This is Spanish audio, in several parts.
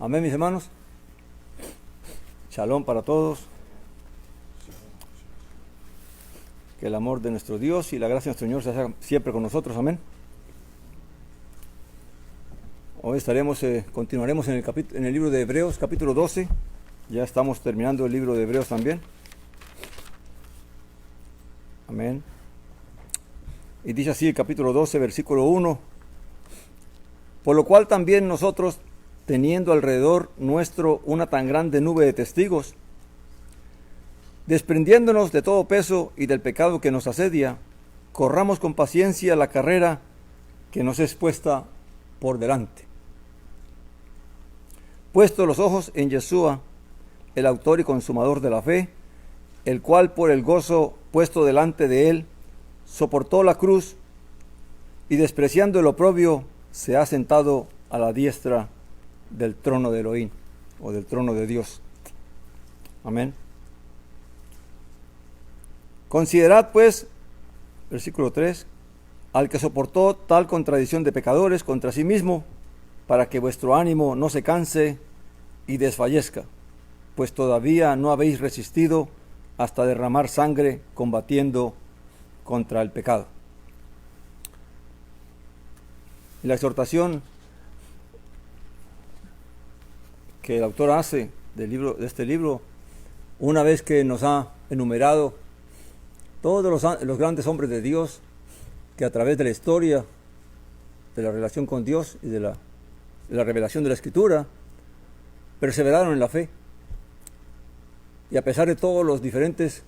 Amén, mis hermanos. Shalom para todos. Que el amor de nuestro Dios y la gracia de nuestro Señor sea siempre con nosotros. Amén. Hoy continuaremos en el libro de Hebreos, capítulo 12. Ya estamos terminando el libro de Hebreos también. Amén. Y dice así el capítulo 12, versículo 1. Por lo cual también nosotros, teniendo alrededor nuestro una tan grande nube de testigos, desprendiéndonos de todo peso y del pecado que nos asedia, corramos con paciencia la carrera que nos es puesta por delante. Puesto los ojos en Yeshua, el autor y consumador de la fe, el cual por el gozo puesto delante de él, soportó la cruz y despreciando el oprobio, se ha sentado a la diestra del trono de Elohim, o del trono de Dios. Amén. Considerad pues, versículo 3, al que soportó tal contradicción de pecadores contra sí mismo, para que vuestro ánimo no se canse y desfallezca, pues todavía no habéis resistido hasta derramar sangre combatiendo contra el pecado. Y la exhortación que el autor hace de este libro, una vez que nos ha enumerado todos los grandes hombres de Dios que a través de la historia, de la relación con Dios y de la revelación de la Escritura, perseveraron en la fe. Y a pesar de todos los diferentes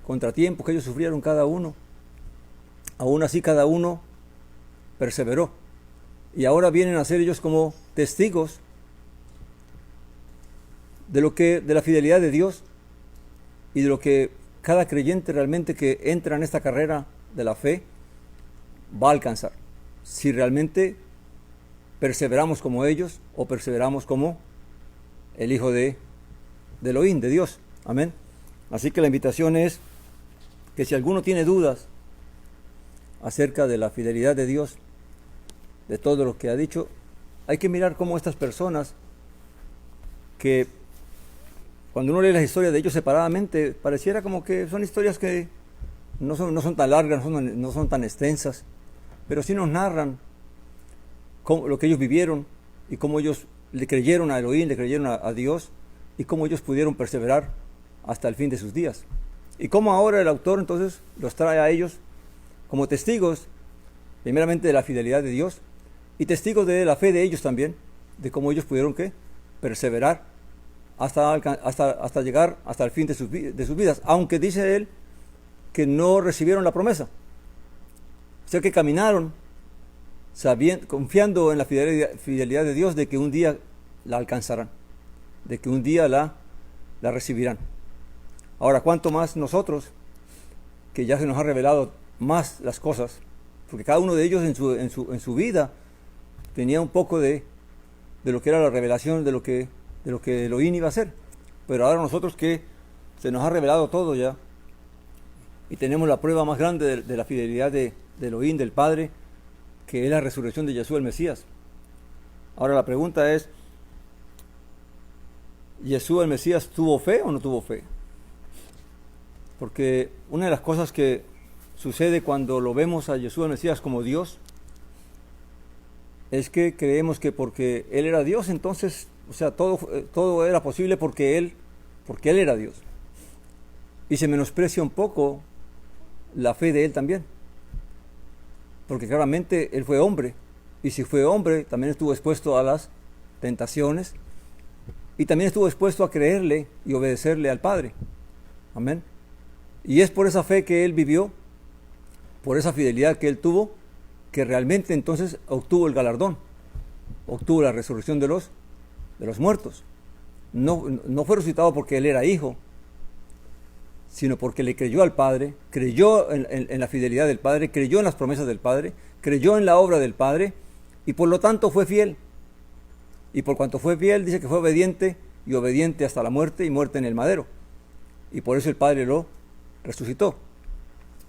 contratiempos que ellos sufrieron cada uno, aún así cada uno perseveró. Y ahora vienen a ser ellos como testigos de la fidelidad de Dios y de lo que cada creyente realmente que entra en esta carrera de la fe va a alcanzar. Si realmente perseveramos como ellos o perseveramos como el Hijo de Elohim, de Dios. Amén. Así que la invitación es que si alguno tiene dudas acerca de la fidelidad de Dios, de todo lo que ha dicho, hay que mirar cómo estas personas que cuando uno lee las historias de ellos separadamente, pareciera como que son historias que no son tan largas, no son tan extensas, pero sí nos narran lo que ellos vivieron y cómo ellos le creyeron a Elohim, le creyeron a Dios y cómo ellos pudieron perseverar hasta el fin de sus días. Y cómo ahora el autor entonces los trae a ellos como testigos, primeramente de la fidelidad de Dios y testigos de la fe de ellos también, de cómo ellos pudieron perseverar hasta llegar hasta el fin de sus vidas, aunque dice él que no recibieron la promesa, o sea que caminaron confiando en la fidelidad de Dios de que un día la alcanzarán, de que un día la recibirán. Ahora, ¿cuánto más nosotros, que ya se nos ha revelado más las cosas, porque cada uno de ellos en su vida tenía un poco de lo que era la revelación de lo que Elohim iba a hacer, pero ahora nosotros que se nos ha revelado todo ya y tenemos la prueba más grande de la fidelidad de Elohim, del Padre, que es la resurrección de Yeshua el Mesías. Ahora la pregunta es, ¿Yeshua el Mesías tuvo fe o no tuvo fe? Porque una de las cosas que sucede cuando lo vemos a Yeshua el Mesías como Dios es que creemos que porque Él era Dios, entonces, o sea, todo era posible porque Él era Dios. Y se menosprecia un poco la fe de Él también. Porque claramente Él fue hombre. Y si fue hombre, también estuvo expuesto a las tentaciones. Y también estuvo expuesto a creerle y obedecerle al Padre. Amén. Y es por esa fe que Él vivió, por esa fidelidad que Él tuvo, que realmente entonces obtuvo el galardón, obtuvo la resurrección de los muertos. No fue resucitado porque Él era hijo, sino porque le creyó al Padre, creyó en la fidelidad del Padre, creyó en las promesas del Padre, creyó en la obra del Padre, y por lo tanto fue fiel. Y por cuanto fue fiel, dice que fue obediente, y obediente hasta la muerte, y muerte en el madero. Y por eso el Padre lo resucitó.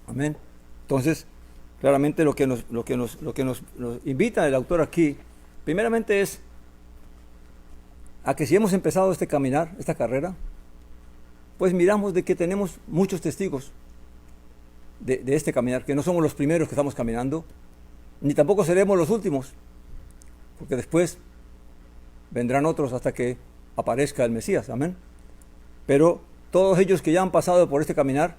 Amén. Entonces, claramente lo que nos invita el autor aquí, primeramente es a que si hemos empezado este caminar, esta carrera, pues miramos de que tenemos muchos testigos de este caminar, que no somos los primeros que estamos caminando, ni tampoco seremos los últimos, porque después vendrán otros hasta que aparezca el Mesías, amén. Pero todos ellos que ya han pasado por este caminar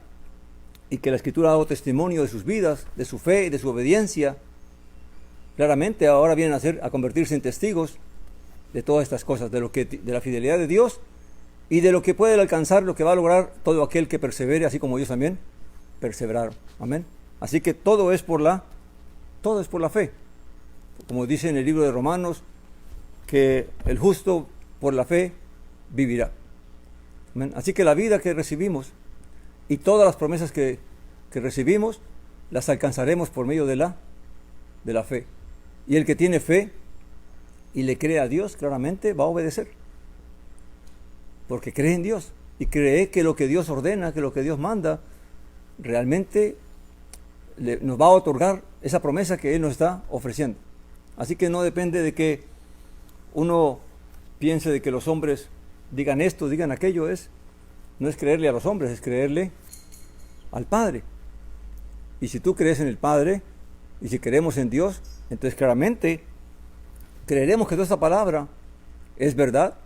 y que la Escritura ha dado testimonio de sus vidas, de su fe y de su obediencia, claramente ahora vienen a convertirse en testigos de todas estas cosas, de la fidelidad de Dios y de lo que puede alcanzar, lo que va a lograr todo aquel que persevere, así como ellos también perseveraron, amén. Así que todo es por la fe, como dice en el libro de Romanos, que el justo por la fe vivirá. Amén. Así que la vida que recibimos y todas las promesas que recibimos las alcanzaremos por medio de la fe. Y el que tiene fe y le cree a Dios, claramente va a obedecer, porque cree en Dios y cree que lo que Dios ordena, que lo que Dios manda, realmente nos va a otorgar esa promesa que Él nos está ofreciendo. Así que no depende de que uno piense de que los hombres digan esto, digan aquello, no es creerle a los hombres, es creerle al Padre. Y si tú crees en el Padre, y si creemos en Dios, entonces claramente creeremos que toda esta palabra es verdad,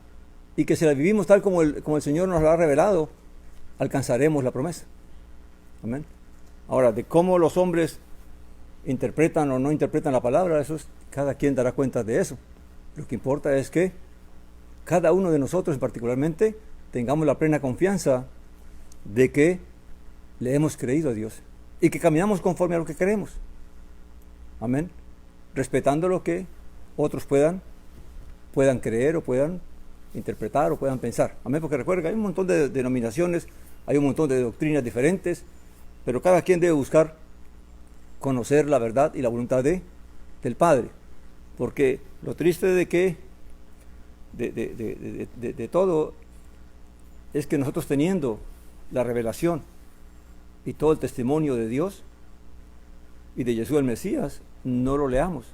y que si la vivimos tal como el Señor nos la ha revelado, alcanzaremos la promesa. Amén. Ahora, de cómo los hombres interpretan o no interpretan la palabra, eso es, cada quien dará cuenta de eso. Lo que importa es que cada uno de nosotros particularmente tengamos la plena confianza de que le hemos creído a Dios y que caminamos conforme a lo que queremos. Amén. Respetando lo que otros puedan creer o puedan interpretar o puedan pensar. Amén. Porque recuerda que hay un montón de denominaciones, hay un montón de doctrinas diferentes, pero cada quien debe buscar conocer la verdad y la voluntad del Padre. Porque lo triste de todo es que nosotros, teniendo la revelación y todo el testimonio de Dios y de Jesús el Mesías, no lo leamos,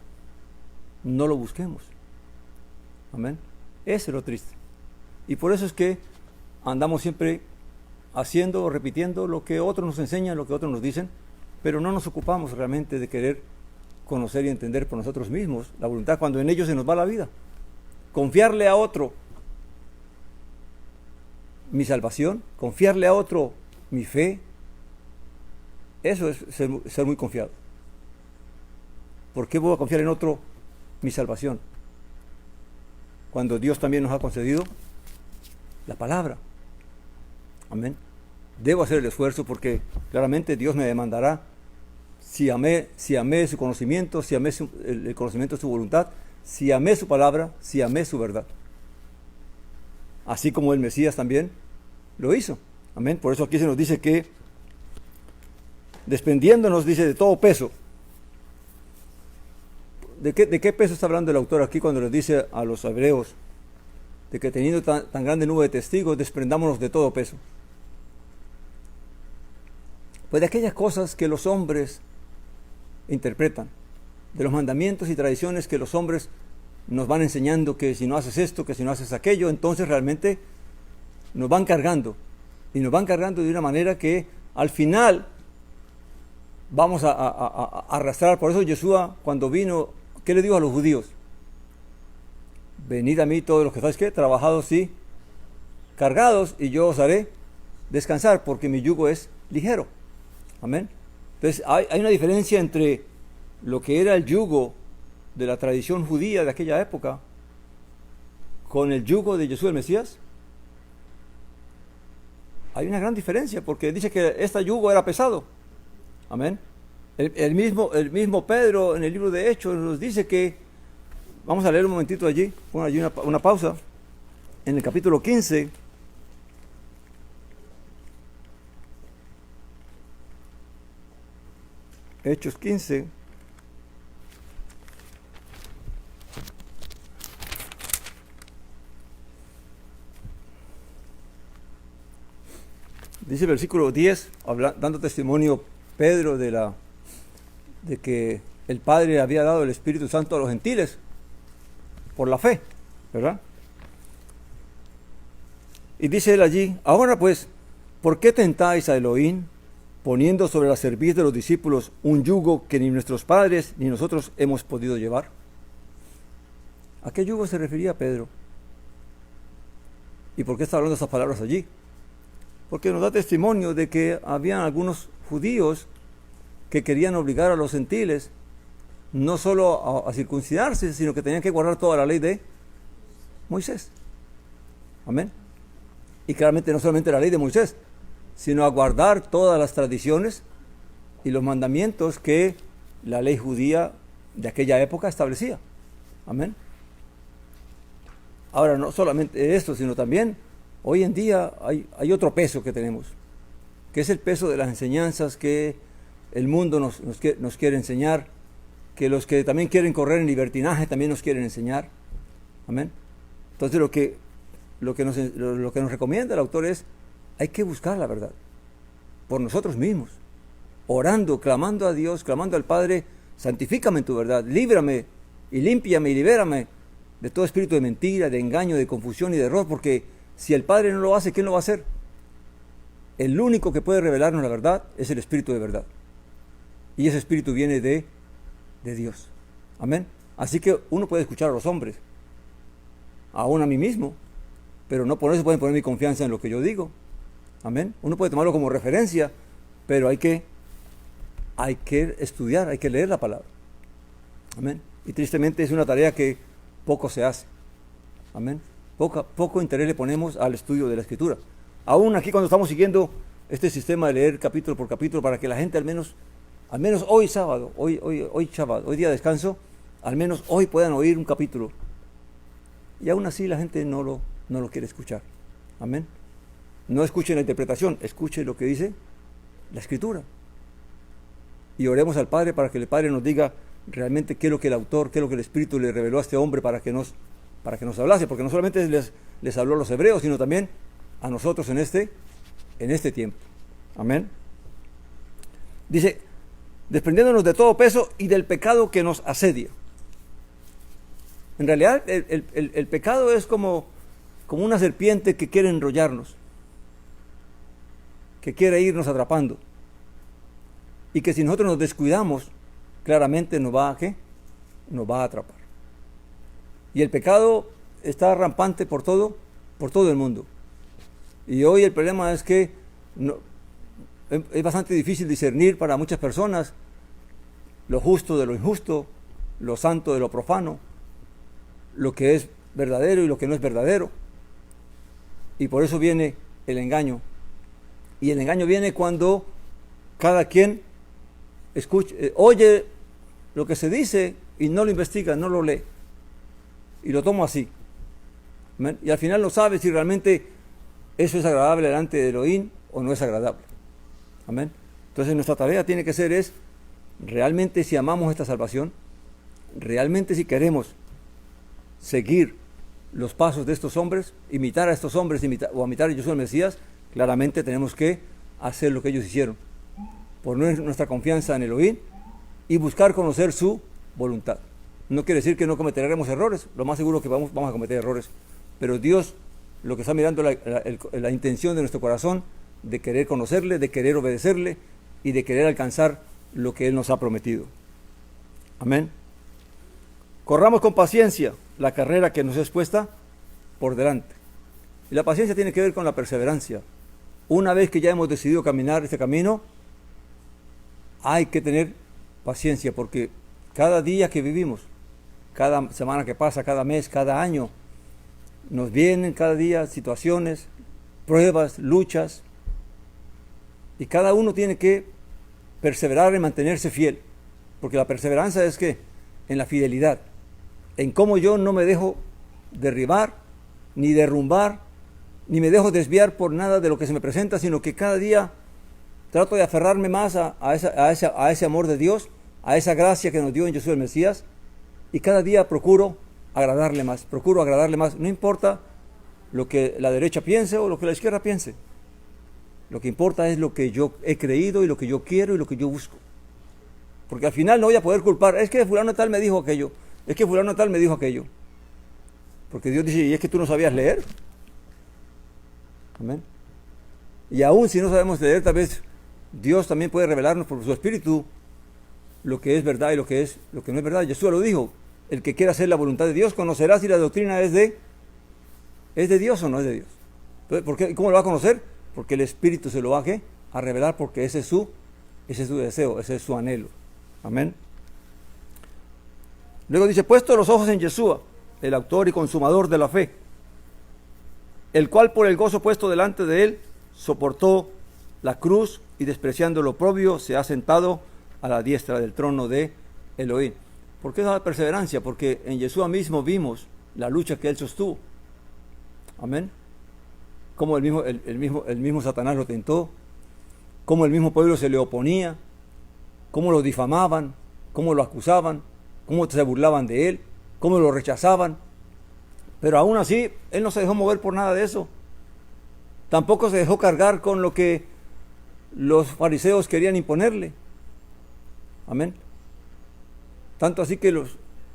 no lo busquemos. Amén. Eso es lo triste. Y por eso es que andamos siempre haciendo o repitiendo lo que otros nos enseñan, lo que otros nos dicen, pero no nos ocupamos realmente de querer conocer y entender por nosotros mismos la voluntad, cuando en ellos se nos va la vida. Confiarle a otro mi salvación, confiarle a otro mi fe, eso es ser muy confiado. ¿Por qué voy a confiar en otro mi salvación, cuando Dios también nos ha concedido la palabra? Amén. Debo hacer el esfuerzo, porque claramente Dios me demandará si amé su conocimiento, si amé el conocimiento de su voluntad, si amé su palabra, si amé su verdad. Así como el Mesías también lo hizo. Amén. Por eso aquí se nos dice que, desprendiéndonos, dice, de todo peso. ¿De qué peso está hablando el autor aquí cuando les dice a los hebreos de que teniendo tan grande nube de testigos, desprendámonos de todo peso? Pues de aquellas cosas que los hombres interpretan, de los mandamientos y tradiciones que los hombres nos van enseñando, que si no haces esto, que si no haces aquello, entonces realmente nos van cargando, y nos van cargando de una manera que al final vamos a arrastrar. Por eso Yeshua, cuando vino, ¿qué le dijo a los judíos? Venid a mí todos los que estáis, ¿qué? Trabajados y cargados, y yo os haré descansar, porque mi yugo es ligero. Amén. Entonces hay una diferencia entre lo que era el yugo de la tradición judía de aquella época con el yugo de Jesús el Mesías. Hay una gran diferencia, porque dice que este yugo era pesado. Amén. El mismo Pedro en el libro de Hechos nos dice que, vamos a leer un momentito allí, pon allí una pausa, en el capítulo 15, Hechos 15, dice el versículo 10, dando testimonio Pedro de que el Padre había dado el Espíritu Santo a los gentiles por la fe, ¿verdad? Y dice él allí, ahora pues, ¿por qué tentáis a Elohim, poniendo sobre la cerviz de los discípulos un yugo que ni nuestros padres ni nosotros hemos podido llevar? ¿A qué yugo se refería Pedro? ¿Y por qué está hablando esas palabras allí? Porque nos da testimonio de que habían algunos judíos que querían obligar a los gentiles no solo a circuncidarse, sino que tenían que guardar toda la ley de Moisés. Amén. Y claramente no solamente la ley de Moisés, sino a guardar todas las tradiciones y los mandamientos que la ley judía de aquella época establecía. Amén. Ahora, no solamente esto, sino también hoy en día hay otro peso que tenemos, que es el peso de las enseñanzas que el mundo nos quiere enseñar, que los que también quieren correr en libertinaje también nos quieren enseñar. Amén. Entonces lo que nos recomienda el autor es, hay que buscar la verdad por nosotros mismos, orando, clamando a Dios, clamando al Padre, santifícame en tu verdad, líbrame y límpiame y libérame de todo espíritu de mentira, de engaño, de confusión y de error, porque si el Padre no lo hace, ¿quién lo va a hacer? El único que puede revelarnos la verdad es el Espíritu de verdad. Y ese Espíritu viene de Dios. Amén. Así que uno puede escuchar a los hombres, aún a mí mismo, pero no por eso pueden poner mi confianza en lo que yo digo. Amén. Uno puede tomarlo como referencia, pero hay que estudiar, hay que leer la palabra. Amén. Y tristemente es una tarea que poco se hace. Amén. Poco interés le ponemos al estudio de la Escritura. Aún aquí cuando estamos siguiendo este sistema de leer capítulo por capítulo para que la gente al menos hoy sábado, hoy día de descanso, al menos hoy puedan oír un capítulo. Y aún así la gente no lo quiere escuchar. Amén. No escuchen la interpretación, escuchen lo que dice la Escritura. Y oremos al Padre para que el Padre nos diga realmente qué es lo que el autor, qué es lo que el Espíritu le reveló a este hombre para que nos hablase, porque no solamente les habló a los hebreos, sino también a nosotros en este tiempo. Amén. Dice, desprendiéndonos de todo peso y del pecado que nos asedia. En realidad el pecado es como una serpiente que quiere enrollarnos, que quiere irnos atrapando, y que si nosotros nos descuidamos, claramente nos va a atrapar. Y el pecado está rampante por todo el mundo. Y hoy el problema es que es bastante difícil discernir para muchas personas lo justo de lo injusto, lo santo de lo profano, lo que es verdadero y lo que no es verdadero. Y por eso viene el engaño. Y el engaño viene cuando cada quien oye lo que se dice y no lo investiga, no lo lee. Y lo toma así. ¿Amén? Y al final no sabe si realmente eso es agradable delante de Elohim o no es agradable. Amén. Entonces nuestra tarea tiene que ser realmente si amamos esta salvación, realmente si queremos seguir los pasos de estos hombres, imitar a estos hombres o imitar a Yeshua el Mesías, claramente tenemos que hacer lo que ellos hicieron, poner nuestra confianza en Elohim y buscar conocer su voluntad. No quiere decir que no cometeremos errores, lo más seguro que vamos a cometer errores, pero Dios lo que está mirando es la intención de nuestro corazón de querer conocerle, de querer obedecerle y de querer alcanzar lo que Él nos ha prometido. Amén. Corramos con paciencia la carrera que nos es puesta por delante. Y la paciencia tiene que ver con la perseverancia. Una vez que ya hemos decidido caminar este camino, hay que tener paciencia, porque cada día que vivimos, cada semana que pasa, cada mes, cada año, nos vienen cada día situaciones, pruebas, luchas, y cada uno tiene que perseverar y mantenerse fiel, porque la perseverancia es que en la fidelidad, en cómo yo no me dejo derribar, ni derrumbar, ni me dejo desviar por nada de lo que se me presenta, sino que cada día trato de aferrarme más a ese amor de Dios, a esa gracia que nos dio en Jesús el Mesías, y cada día procuro agradarle más, no importa lo que la derecha piense o lo que la izquierda piense. Lo que importa es lo que yo he creído y lo que yo quiero y lo que yo busco. Porque al final no voy a poder culpar, es que fulano tal me dijo aquello, es que fulano tal me dijo aquello. Porque Dios dice, ¿y es que tú no sabías leer? Amén. Y aún si no sabemos leer, tal vez Dios también puede revelarnos por su Espíritu lo que es verdad y lo que no es verdad. Jesús lo dijo: el que quiera hacer la voluntad de Dios conocerá si la doctrina es de Dios o no es de Dios. Entonces, ¿cómo lo va a conocer? Porque el Espíritu se lo va a revelar, porque ese es su deseo, ese es su anhelo. Amén. Luego dice: puesto los ojos en Yeshua, el autor y consumador de la fe, el cual por el gozo puesto delante de él soportó la cruz y despreciando lo oprobio se ha sentado a la diestra del trono de Elohim. ¿Por qué esa perseverancia? Porque en Yeshua mismo vimos la lucha que él sostuvo. Amén. Cómo el mismo Satanás lo tentó, cómo el mismo pueblo se le oponía, cómo lo difamaban, cómo lo acusaban, cómo se burlaban de él, cómo lo rechazaban. Pero aún así, él no se dejó mover por nada de eso. Tampoco se dejó cargar con lo que los fariseos querían imponerle. Amén. Tanto así que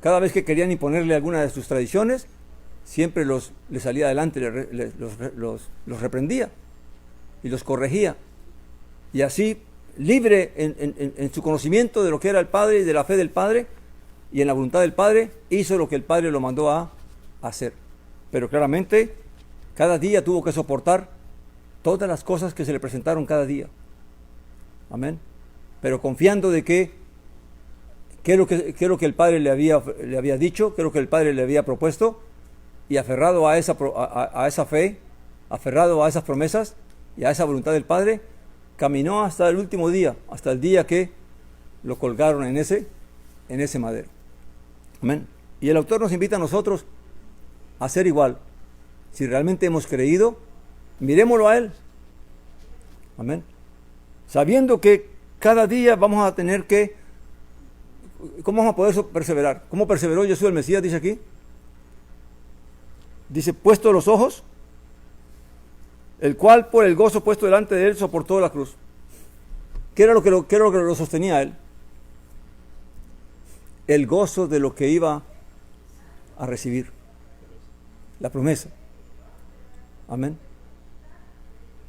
cada vez que querían imponerle alguna de sus tradiciones, siempre le salía adelante, los reprendía y los corregía. Y así, libre en su conocimiento de lo que era el Padre y de la fe del Padre y en la voluntad del Padre, hizo lo que el Padre lo mandó a hacer. Pero claramente, cada día tuvo que soportar todas las cosas que se le presentaron cada día. Amén. Pero confiando de qué es lo que el Padre le había dicho, qué es lo que el Padre le había propuesto, y aferrado a esa fe, aferrado a esas promesas y a esa voluntad del Padre, caminó hasta el último día, hasta el día que lo colgaron en ese madero. Amén. Y el autor nos invita a nosotros a hacer igual. Si realmente hemos creído, miremoslo a él. Amén. Sabiendo que cada día vamos a tener que... ¿Cómo vamos a poder perseverar? ¿Cómo perseveró Jesús el Mesías? Dice aquí. Dice: puesto los ojos, el cual por el gozo puesto delante de él soportó la cruz. ¿Qué era lo que lo sostenía a él? El gozo de lo que iba a recibir. La promesa. Amén.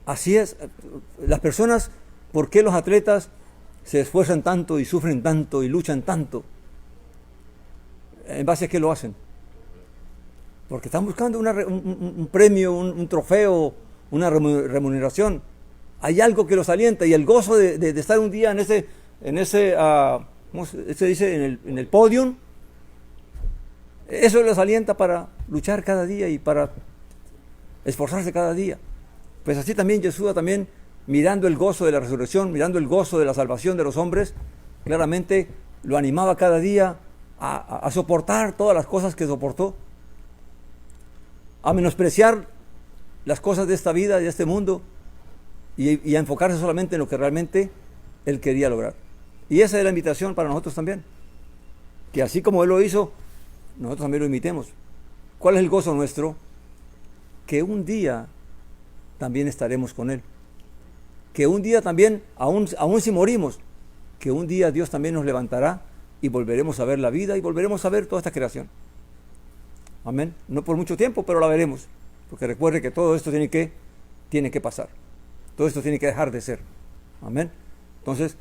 Así es. Las personas, ¿por qué los atletas se esfuerzan tanto y sufren tanto y luchan tanto? ¿En base a qué lo hacen? Porque están buscando un premio, un trofeo, una remuneración. Hay algo que los alienta, y el gozo de estar un día en ese ¿cómo se dice? En el podium, eso les alienta para luchar cada día y para esforzarse cada día. Pues así también Jesús, también mirando el gozo de la resurrección, mirando el gozo de la salvación de los hombres, claramente lo animaba cada día a soportar todas las cosas que soportó, a menospreciar las cosas de esta vida, de este mundo, y a enfocarse solamente en lo que realmente él quería lograr. Y esa es la invitación para nosotros también, que así como él lo hizo, nosotros también lo imitemos. ¿Cuál es el gozo nuestro? Que un día también estaremos con él, que un día también, aún si morimos, que un día Dios también nos levantará y volveremos a ver la vida y volveremos a ver toda esta creación. Amén. No por mucho tiempo, pero la veremos, porque recuerde que todo esto tiene que pasar, todo esto tiene que dejar de ser. Amén. Entonces,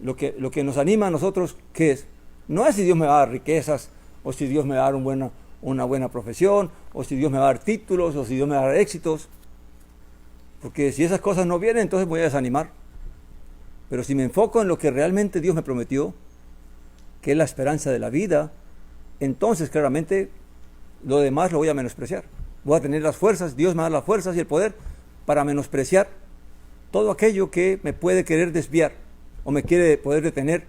lo que nos anima a nosotros, ¿qué es? No es si Dios me va a dar riquezas, o si Dios me va a dar una buena profesión, o si Dios me va a dar títulos, o si Dios me va a dar éxitos. Porque si esas cosas no vienen, entonces me voy a desanimar. Pero si me enfoco en lo que realmente Dios me prometió, que es la esperanza de la vida, entonces claramente lo demás lo voy a menospreciar. Voy a tener las fuerzas, Dios me da las fuerzas y el poder para menospreciar todo aquello que me puede querer desviar, o me quiere poder detener,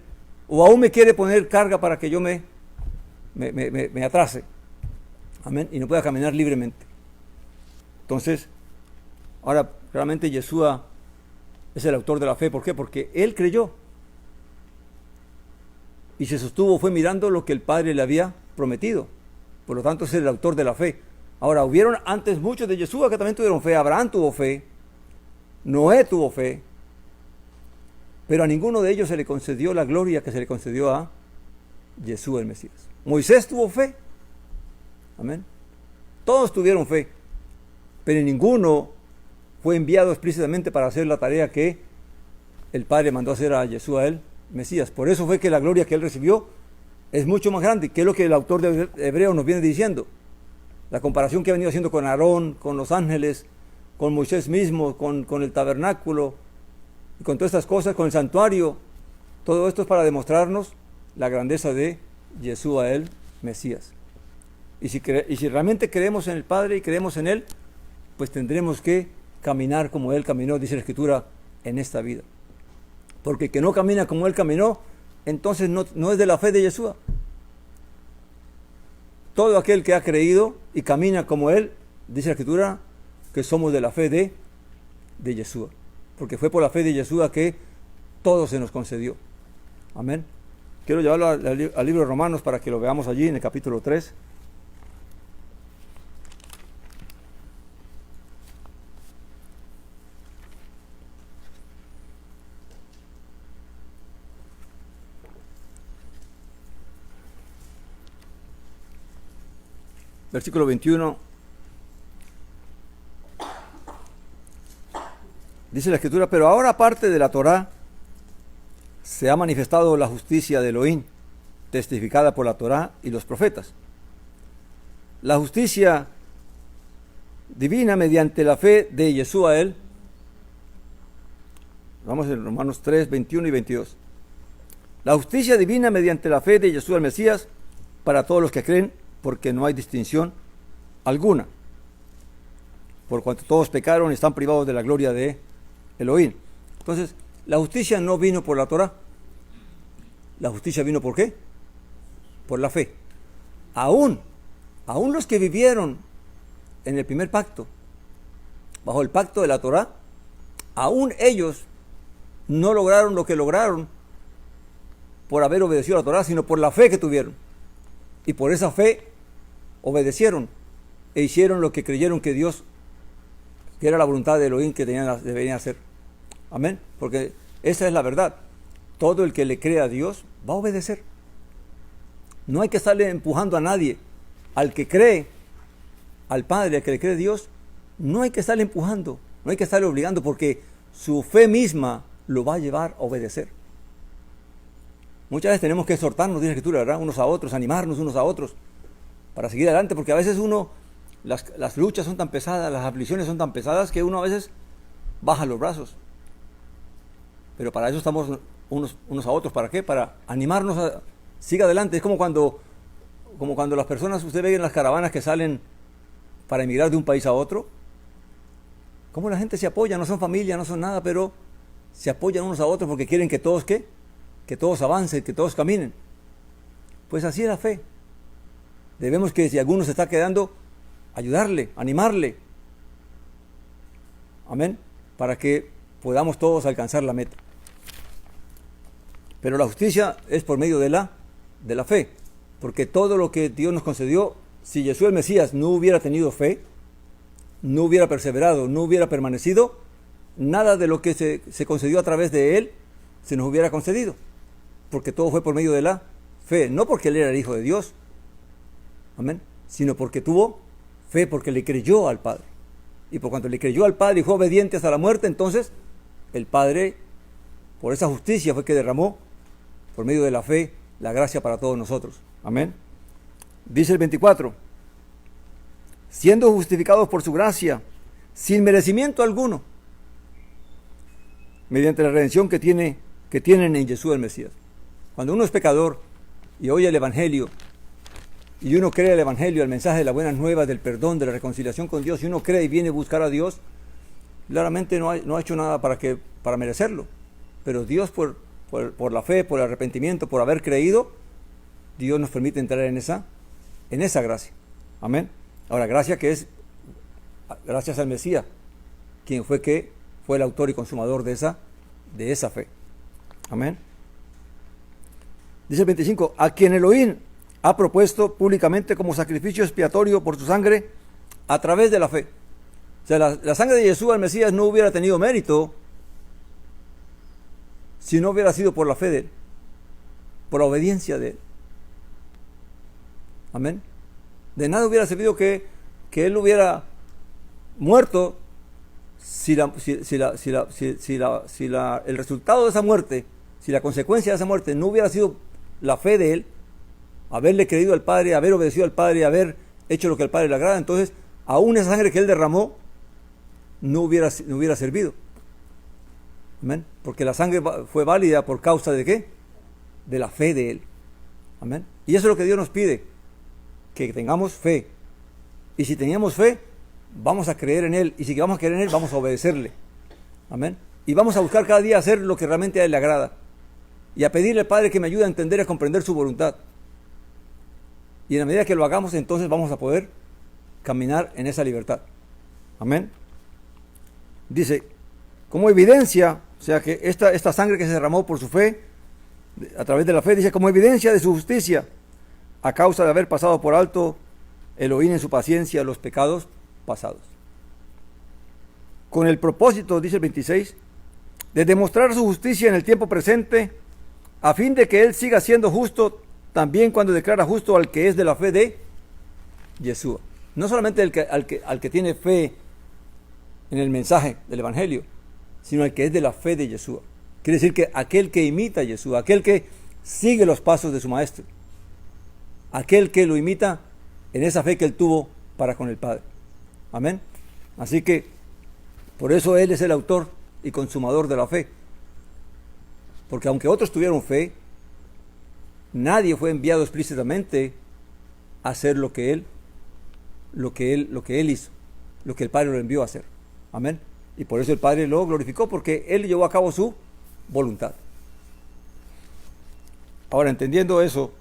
o aún me quiere poner carga para que yo me atrase. Amén. Y no pueda caminar libremente. Entonces, ahora realmente Yeshua es el autor de la fe. ¿Por qué? Porque él creyó y se sostuvo, fue mirando lo que el Padre le había prometido. Por lo tanto, es el autor de la fe. Ahora, hubieron antes muchos de Yeshua que también tuvieron fe. Abraham tuvo fe, Noé tuvo fe, pero a ninguno de ellos se le concedió la gloria que se le concedió a Yeshua el Mesías. Moisés tuvo fe. Amén. Todos tuvieron fe, pero ninguno fue enviado explícitamente para hacer la tarea que el Padre mandó hacer a Yeshua el Mesías. Por eso fue que la gloria que él recibió es mucho más grande, que es lo que el autor de Hebreos nos viene diciendo. La comparación que ha venido haciendo con Aarón, con los ángeles, con Moisés mismo, con el tabernáculo, y con todas estas cosas, con el santuario. Todo esto es para demostrarnos la grandeza de Yeshua el Mesías. Y si realmente creemos en el Padre y creemos en Él, pues tendremos que caminar como Él caminó, dice la Escritura, en esta vida. Porque el que no camina como Él caminó, entonces no es de la fe de Yeshua. Todo aquel que ha creído y camina como Él, dice la Escritura, que somos de la fe de Yeshua. Porque fue por la fe de Yeshua que todo se nos concedió. Amén. Quiero llevarlo al libro de Romanos para que lo veamos allí en el capítulo 3. Versículo 21. Dice la Escritura, pero ahora aparte de la Torá, se ha manifestado la justicia de Elohim, testificada por la Torá y los profetas. La justicia divina mediante la fe de Yeshua él. Vamos en Romanos 3, 21 y 22. La justicia divina mediante la fe de Yeshua el Mesías para todos los que creen, porque no hay distinción alguna. Por cuanto todos pecaron y están privados de la gloria de Elohim. Entonces, la justicia no vino por la Torá. La justicia vino ¿por qué? Por la fe. Aún los que vivieron en el primer pacto, bajo el pacto de la Torá, aún ellos no lograron lo que lograron por haber obedecido a la Torá, sino por la fe que tuvieron. Y por esa fe obedecieron e hicieron lo que creyeron que Dios, que era la voluntad de Elohim que deberían hacer. Amén. Porque esa es la verdad. Todo el que le cree a Dios va a obedecer. No hay que estarle empujando a nadie. Al que cree al Padre, al que le cree a Dios, no hay que estarle empujando, no hay que estarle obligando, porque su fe misma lo va a llevar a obedecer. Muchas veces tenemos que exhortarnos, dice la Escritura, ¿verdad? Unos a otros, animarnos unos a otros para seguir adelante, porque a veces las luchas son tan pesadas, las aflicciones son tan pesadas que uno a veces baja los brazos. Pero para eso estamos unos a otros. ¿Para qué? Para animarnos a siga adelante. Es como cuando las personas, usted ve en las caravanas que salen para emigrar de un país a otro, cómo la gente se apoya, no son familia, no son nada, pero se apoyan unos a otros porque quieren que todos que todos avancen, que todos caminen. Pues así es la fe. Debemos que si alguno se está quedando, ayudarle, animarle. Amén. Para que podamos todos alcanzar la meta. Pero la justicia es por medio de la fe. Porque todo lo que Dios nos concedió, si Yeshua el Mesías no hubiera tenido fe, no hubiera perseverado, no hubiera permanecido, nada de lo que se concedió a través de Él se nos hubiera concedido. Porque todo fue por medio de la fe. No porque Él era el Hijo de Dios, amén, sino porque tuvo fe, porque le creyó al Padre. Y por cuanto le creyó al Padre y fue obediente hasta la muerte, entonces el Padre, por esa justicia, fue que derramó, por medio de la fe, la gracia para todos nosotros. Amén. Dice el 24, siendo justificados por su gracia, sin merecimiento alguno, mediante la redención que tienen en Yeshua el Mesías. Cuando uno es pecador y oye el Evangelio, y uno cree el Evangelio, el mensaje de la buena nueva, del perdón, de la reconciliación con Dios, y uno cree y viene a buscar a Dios, claramente no ha hecho nada para merecerlo. Pero Dios, por la fe, por el arrepentimiento, por haber creído, Dios nos permite entrar en esa gracia. Amén. Ahora, gracia que es gracias al Mesías, quien fue el autor y consumador de esa fe. Amén. Dice el 25, a quien Elohim ha propuesto públicamente como sacrificio expiatorio por su sangre a través de la fe. O sea, la sangre de Yeshua el Mesías no hubiera tenido mérito si no hubiera sido por la fe de Él, por la obediencia de Él. Amén. De nada hubiera servido que Él hubiera muerto el resultado de esa muerte, si la consecuencia de esa muerte no hubiera sido la fe de él, haberle creído al Padre, haber obedecido al Padre, haber hecho lo que al Padre le agrada, entonces aún esa sangre que él derramó no hubiera servido. Amén. Porque la sangre fue válida por causa de ¿qué? De la fe de él. Amén. Y eso es lo que Dios nos pide, que tengamos fe. Y si teníamos fe, vamos a creer en él. Y si vamos a creer en él, vamos a obedecerle. Amén. Y vamos a buscar cada día hacer lo que realmente a él le agrada. Y a pedirle al Padre que me ayude a entender y a comprender su voluntad. Y en la medida que lo hagamos, entonces vamos a poder caminar en esa libertad. Amén. Dice, como evidencia, o sea que esta sangre que se derramó por su fe, a través de la fe, dice, como evidencia de su justicia, a causa de haber pasado por alto Elohim en su paciencia los pecados pasados. Con el propósito, dice el 26, de demostrar su justicia en el tiempo presente, a fin de que él siga siendo justo también cuando declara justo al que es de la fe de Yeshua. No solamente al que tiene fe en el mensaje del Evangelio, sino al que es de la fe de Yeshua. Quiere decir que aquel que imita a Yeshua, aquel que sigue los pasos de su maestro, aquel que lo imita en esa fe que él tuvo para con el Padre. Amén. Así que por eso él es el autor y consumador de la fe. Porque aunque otros tuvieron fe, nadie fue enviado explícitamente a hacer lo que él hizo, lo que el Padre lo envió a hacer. Amén. Y por eso el Padre lo glorificó, porque él llevó a cabo su voluntad. Ahora, entendiendo eso,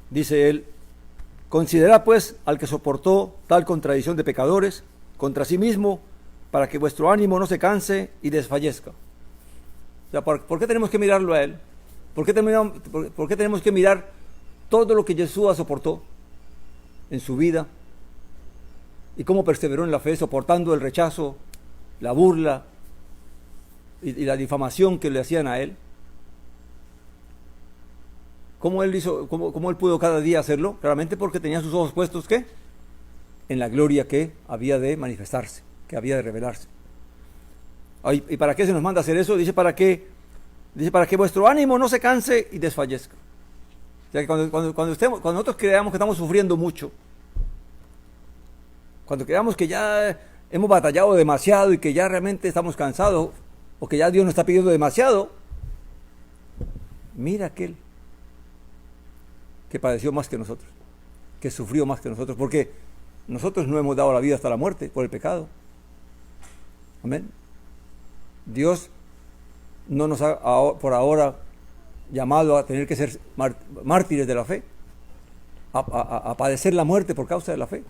dice él, considera pues al que soportó tal contradicción de pecadores contra sí mismo, para que vuestro ánimo no se canse y desfallezca. O sea, ¿por qué tenemos que mirarlo a él? ¿Por qué tenemos que mirar todo lo que Jesús soportó en su vida? Y cómo perseveró en la fe, soportando el rechazo, la burla y la difamación que le hacían a él. ¿Cómo él pudo cada día hacerlo? Claramente porque tenía sus ojos puestos, ¿qué? En la gloria que había de manifestarse, que había de revelarse. ¿Y para qué se nos manda hacer eso? Dice para que vuestro ánimo no se canse y desfallezca. O sea, que cuando nosotros creamos que estamos sufriendo mucho, cuando creamos que ya hemos batallado demasiado y que ya realmente estamos cansados, o que ya Dios nos está pidiendo demasiado, mira aquel que padeció más que nosotros, que sufrió más que nosotros, porque nosotros no hemos dado la vida hasta la muerte por el pecado. Amén. Dios no nos ha por ahora llamado a tener que ser mártires de la fe, a padecer la muerte por causa de la fe.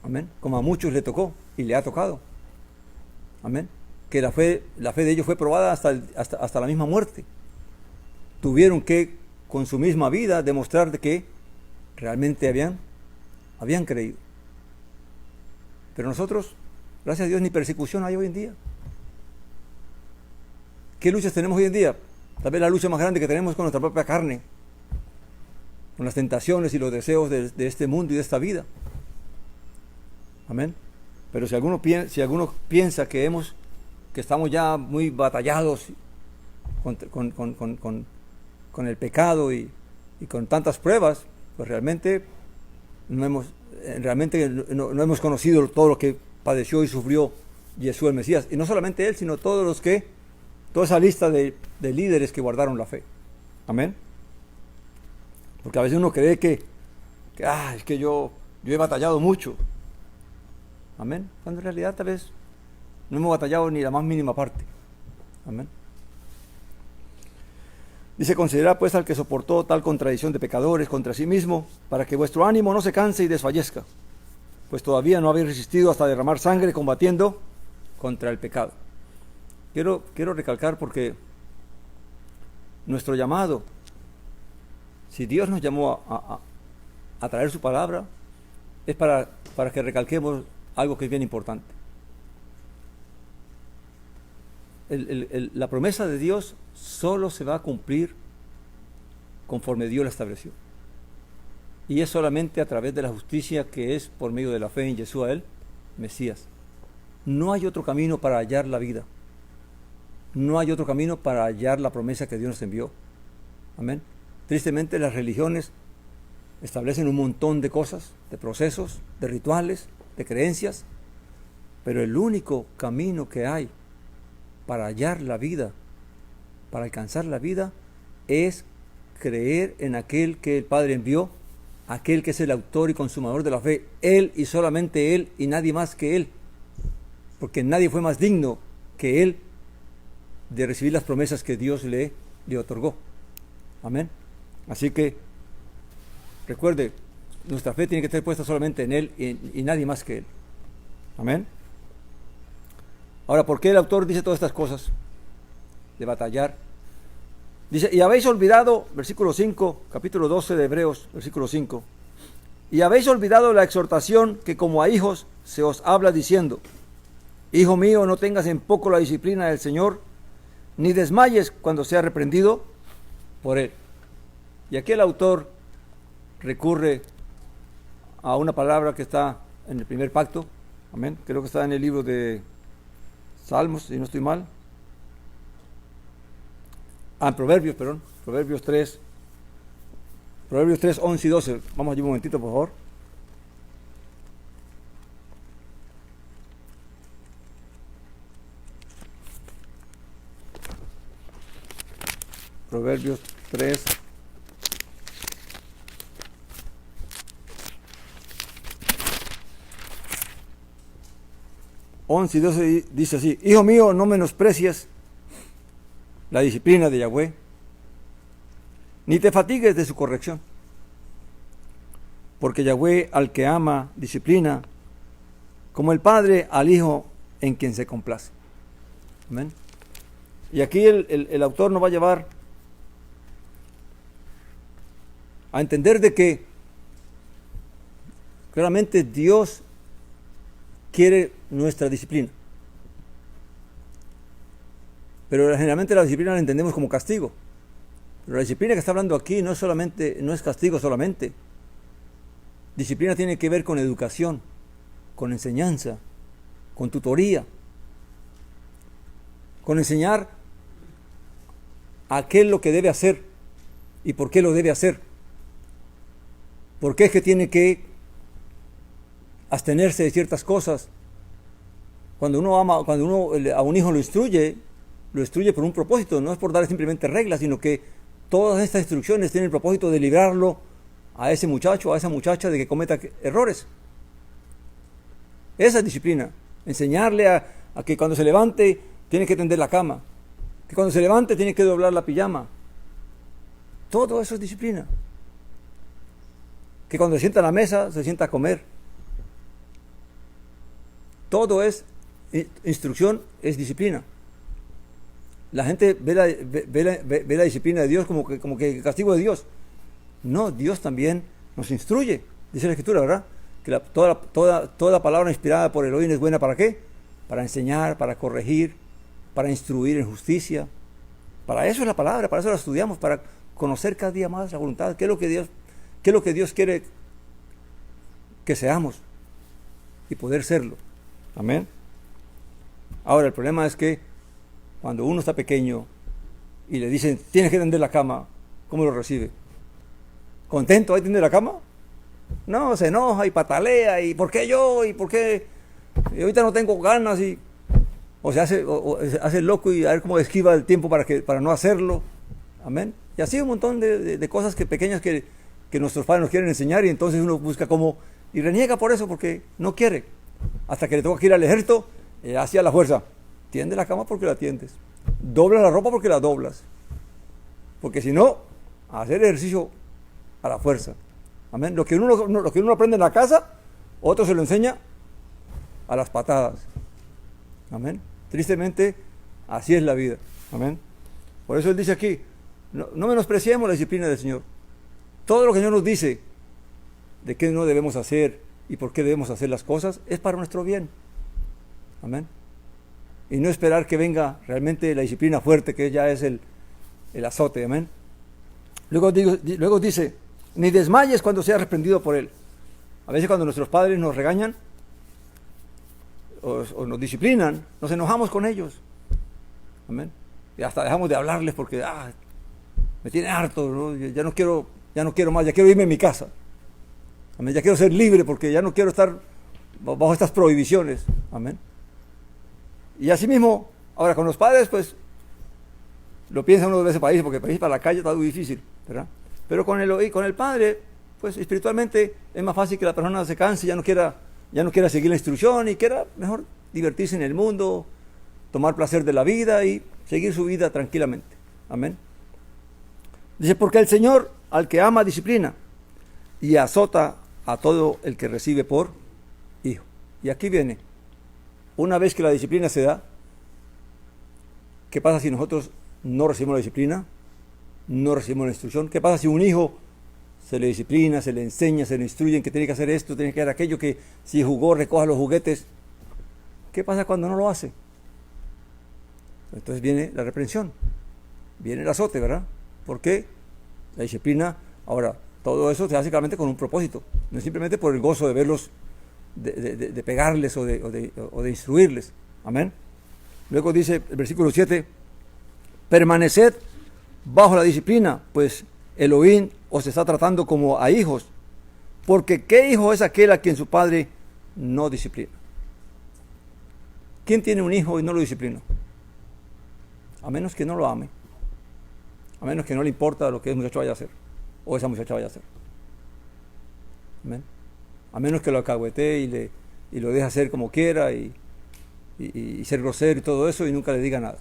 Amén. Como a muchos le tocó y le ha tocado. Amén. Que la fe de ellos fue probada hasta la misma muerte. Tuvieron que, con su misma vida, demostrar de que realmente habían creído. Pero nosotros, gracias a Dios, ni persecución hay hoy en día. ¿Qué luchas tenemos hoy en día? Tal vez la lucha más grande que tenemos con nuestra propia carne, con las tentaciones y los deseos de este mundo y de esta vida. Amén. Pero si alguno piensa que estamos ya muy batallados con el pecado y con tantas pruebas, pues realmente no hemos conocido todo lo que padeció y sufrió Jesús el Mesías. Y no solamente él, sino toda esa lista de líderes que guardaron la fe. Amén. Porque a veces uno cree que es que yo he batallado mucho. Amén. Cuando en realidad tal vez no hemos batallado ni la más mínima parte. Amén. Dice, considera pues al que soportó tal contradicción de pecadores contra sí mismo, para que vuestro ánimo no se canse y desfallezca, pues todavía no habéis resistido hasta derramar sangre combatiendo contra el pecado. Quiero recalcar, porque nuestro llamado, si Dios nos llamó a traer su palabra, es para que recalquemos algo que es bien importante. La promesa de Dios solo se va a cumplir conforme Dios la estableció. Y es solamente a través de la justicia que es por medio de la fe en Yeshua el Mesías. No hay otro camino para hallar la vida. No hay otro camino para hallar la promesa que Dios nos envió. Amén. Tristemente las religiones establecen un montón de cosas, de procesos, de rituales, de creencias, pero el único camino que hay para hallar la vida, para alcanzar la vida, es creer en aquel que el Padre envió, aquel que es el autor y consumador de la fe, Él y solamente Él y nadie más que Él, porque nadie fue más digno que Él de recibir las promesas que Dios le otorgó. Amén. Así que recuerde, nuestra fe tiene que estar puesta solamente en Él y nadie más que Él. Amén. Ahora, ¿por qué el autor dice todas estas cosas? De batallar. Dice, y habéis olvidado, versículo 5, capítulo 12 de Hebreos, versículo 5. Y habéis olvidado la exhortación que como a hijos se os habla diciendo, Hijo mío, no tengas en poco la disciplina del Señor, ni desmayes cuando sea reprendido por Él. Y aquí el autor recurre a una palabra que está en el primer pacto, amén, creo que está en el libro de Salmos, si no estoy mal. Proverbios 3, 11 y 12. Vamos allí un momentito, por favor. Proverbios 3. Once y 12 dice así: Hijo mío, no menosprecies la disciplina de Yahweh, ni te fatigues de su corrección, porque Yahweh al que ama disciplina, como el Padre al Hijo en quien se complace. Amén. Y aquí el autor nos va a llevar a entender de que claramente Dios quiere nuestra disciplina. Pero generalmente la disciplina la entendemos como castigo. Pero la disciplina que está hablando aquí no es castigo solamente. Disciplina tiene que ver con educación, con enseñanza, con tutoría, con enseñar a qué es lo que debe hacer y por qué lo debe hacer. ¿Por qué es que tiene que abstenerse de ciertas cosas? Cuando uno a un hijo lo instruye por un propósito, no es por darle simplemente reglas, sino que todas estas instrucciones tienen el propósito de librarlo a ese muchacho, a esa muchacha de que cometa errores. Esa es disciplina. Enseñarle a que cuando se levante tiene que tender la cama, que cuando se levante tiene que doblar la pijama. Todo eso es disciplina. Que cuando se sienta a la mesa se sienta a comer. Todo es instrucción, es disciplina. La gente ve la disciplina de Dios como que castigo de Dios. No, Dios también nos instruye. Dice la Escritura, ¿verdad? Que toda palabra inspirada por Elohim es buena, ¿para qué? Para enseñar, para corregir, para instruir en justicia. Para eso es la palabra, para eso la estudiamos, para conocer cada día más la voluntad. ¿Qué es lo que Dios quiere que seamos? Y poder serlo. Amén. Ahora, el problema es que cuando uno está pequeño y le dicen, tienes que tender la cama, ¿cómo lo recibe? ¿Contento ahí tender la cama? No, se enoja y patalea, y ¿por qué yo? ¿Y por qué? Y ahorita no tengo ganas, o se hace loco y a ver cómo esquiva el tiempo para no hacerlo. Amén. Y así un montón de cosas pequeñas que nuestros padres nos quieren enseñar, y entonces uno busca cómo, y reniega por eso porque no quiere. Hasta que le toca ir al ejército, hacia la fuerza. Tiende la cama porque la tiendes. Dobla la ropa porque la doblas. Porque si no, hacer ejercicio a la fuerza. Amén. Lo que uno aprende en la casa, otro se lo enseña a las patadas. Amén. Tristemente, así es la vida. Amén. Por eso él dice aquí, no menospreciemos la disciplina del Señor. Todo lo que el Señor nos dice de qué no debemos hacer y por qué debemos hacer las cosas es para nuestro bien. Amén. Y no esperar que venga realmente la disciplina fuerte, que ya es el azote. Amén. Luego dice, ni desmayes cuando seas reprendido por Él. A veces cuando nuestros padres nos regañan, o nos disciplinan, nos enojamos con ellos. Amén. Y hasta dejamos de hablarles porque me tiene harto, ¿no? Ya no quiero más, ya quiero irme a mi casa. Amén. Ya quiero ser libre porque ya no quiero estar bajo estas prohibiciones. Amén. Y así mismo, ahora con los padres, pues, lo piensa uno de ese país, porque para ir para la calle está muy difícil, ¿verdad? Pero con el padre, pues espiritualmente es más fácil que la persona se canse, ya no quiera seguir la instrucción y quiera mejor divertirse en el mundo, tomar placer de la vida y seguir su vida tranquilamente. Amén. Dice, porque el Señor al que ama disciplina y azota a todo el que recibe por hijo. Y aquí viene, una vez que la disciplina se da, ¿qué pasa si nosotros no recibimos la disciplina? No recibimos la instrucción. ¿Qué pasa si un hijo se le disciplina, se le enseña, se le instruye que tiene que hacer esto, tiene que hacer aquello, que si jugó recoja los juguetes? ¿Qué pasa cuando no lo hace? Entonces viene la reprensión, viene el azote, ¿verdad? ¿Por qué? La disciplina. Ahora, todo eso se hace claramente con un propósito, no es simplemente por el gozo de verlos, de pegarles o de instruirles. Amén. Luego dice el versículo 7, permaneced bajo la disciplina, pues Elohim os está tratando como a hijos, porque ¿qué hijo es aquel a quien su padre no disciplina? ¿Quién tiene un hijo y no lo disciplina? A menos que no lo ame, a menos que no le importa lo que ese muchacho vaya a hacer, o esa muchacha vaya a hacer. Amén. A menos que lo alcahuetee y lo deje hacer como quiera y ser grosero y todo eso y nunca le diga nada.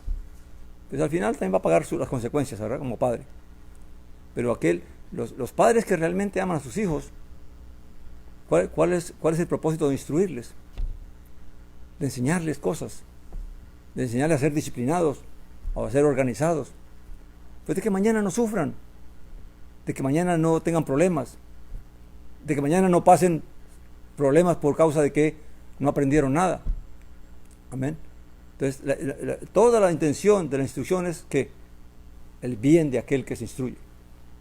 Pues al final también va a pagar las consecuencias, ¿verdad? Como padre. Pero los padres que realmente aman a sus hijos, ¿cuál es el propósito de instruirles? De enseñarles cosas, de enseñarles a ser disciplinados o a ser organizados. Pues de que mañana no sufran, de que mañana no tengan problemas, de que mañana no pasen problemas por causa de que no aprendieron nada. Amén. Entonces, toda la intención de la instrucción es que el bien de aquel que se instruye,